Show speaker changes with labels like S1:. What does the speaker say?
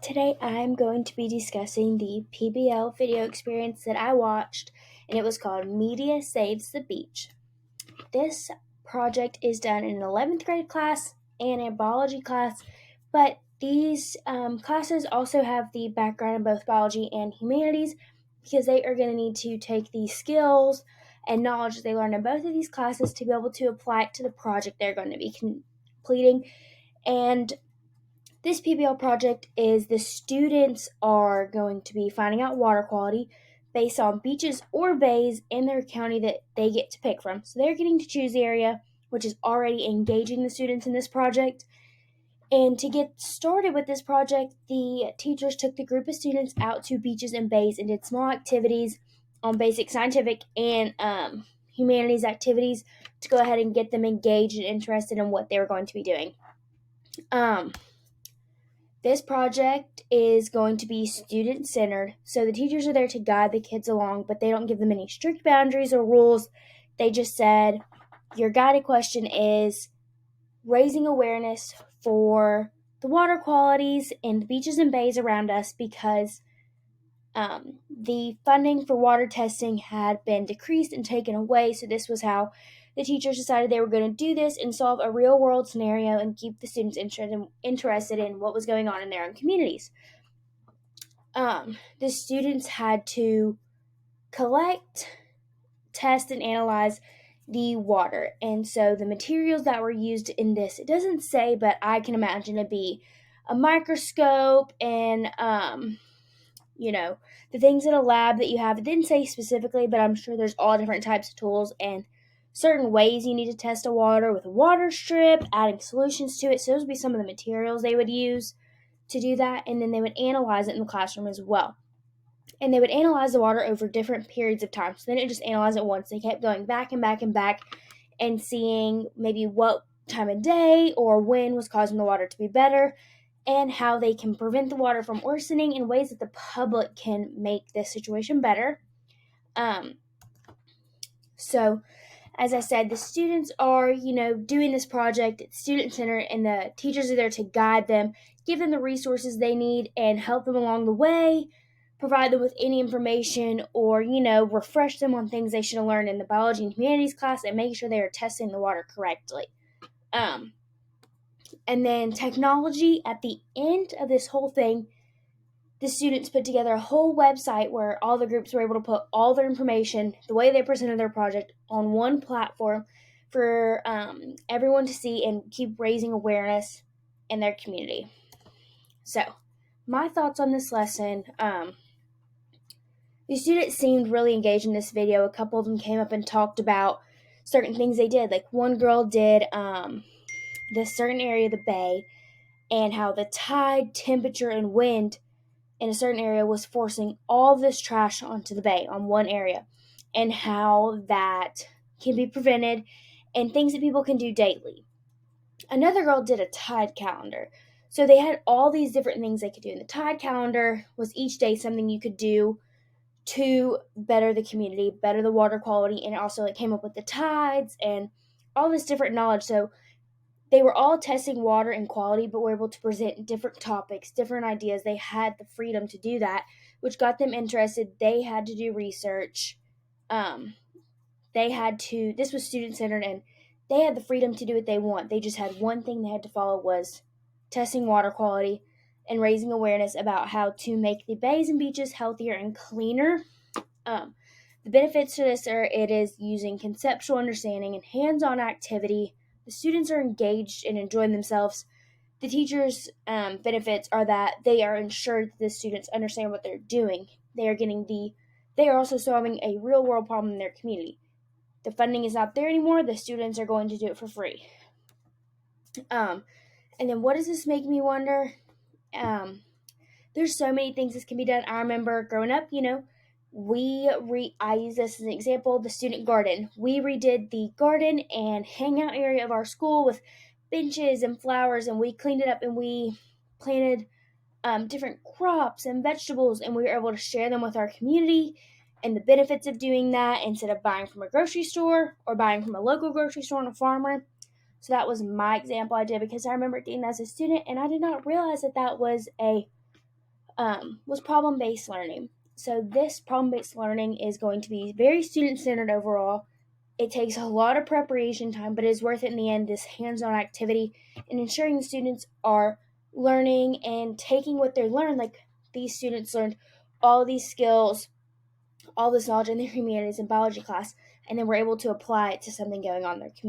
S1: Today I'm going to be discussing the PBL video experience that I watched, and it was called Media Saves the Beach. This project is done in an 11th grade class and a biology class, but these classes also have the background in both biology and humanities because they are going to need to take the skills and knowledge they learn in both of these classes to be able to apply it to the project they're going to be completing. And this PBL project is the students are going to be finding out water quality based on beaches or bays in their county that they get to pick from. So they're getting to choose the area, which is already engaging the students in this project. And to get started with this project, the teachers took the group of students out to beaches and bays and did small activities on basic scientific and humanities activities to go ahead and get them engaged and interested in what they were going to be doing. This project is going to be student-centered, so the teachers are there to guide the kids along, but they don't give them any strict boundaries or rules. They just said, your guided question is raising awareness for the water qualities in the beaches and bays around us because the funding for water testing had been decreased and taken away, so this was how the teachers decided they were going to do this and solve a real-world scenario and keep the students interested in what was going on in their own communities. The students had to collect, test, and analyze the water. And so the materials that were used in this, it doesn't say, but I can imagine it'd be a microscope and, the things in a lab that you have. It didn't say specifically, but I'm sure there's all different types of tools and certain ways you need to test a water with a water strip, adding solutions to it. So those would be some of the materials they would use to do that. And then they would analyze it in the classroom as well. And they would analyze the water over different periods of time. So they didn't just analyze it once. They kept going back and back and back and seeing maybe what time of day or when was causing the water to be better and how they can prevent the water from worsening in ways that the public can make this situation better. So, as I said, the students are, doing this project. It's student-centered, and the teachers are there to guide them, give them the resources they need, and help them along the way, provide them with any information, or, refresh them on things they should have learned in the biology and humanities class, and make sure they are testing the water correctly. And then technology, at the end of this whole thing, the students put together a whole website where all the groups were able to put all their information, the way they presented their project, on one platform for everyone to see and keep raising awareness in their community. So, my thoughts on this lesson, the students seemed really engaged in this video. A couple of them came up and talked about certain things they did. Like one girl did this certain area of the bay and how the tide, temperature, and wind in a certain area was forcing all this trash onto the bay on one area, and how that can be prevented and things that people can do daily. Another girl did a tide calendar. So they had all these different things they could do. And the tide calendar was each day something you could do to better the community, better the water quality, and also it came up with the tides and all this different knowledge. So they were all testing water and quality, but were able to present different topics, different ideas. They had the freedom to do that, which got them interested. They had to do research. This was student-centered, and they had the freedom to do what they want. They just had one thing they had to follow was testing water quality and raising awareness about how to make the bays and beaches healthier and cleaner. The benefits to this are it is using conceptual understanding and hands-on activity. The students are engaged and enjoying themselves. The teachers' benefits are that they are ensured that the students understand what they're doing. They are also solving a real-world problem in their community. The funding is not there anymore. The students are going to do it for free. And then what does this make me wonder? There's so many things this can be done. I remember growing up, I use this as an example, the student garden. We redid the garden and hangout area of our school with benches and flowers, and we cleaned it up and we planted different crops and vegetables, and we were able to share them with our community and the benefits of doing that instead of buying from a grocery store or buying from a local grocery store and a farmer. So that was my example I did because I remember doing that as a student, and I did not realize that was a was problem-based learning. So this problem-based learning is going to be very student-centered overall. It takes a lot of preparation time, but it is worth it in the end, this hands-on activity, and ensuring the students are learning and taking what they learned. Like, these students learned all these skills, all this knowledge in their humanities and biology class, and then were able to apply it to something going on in their community.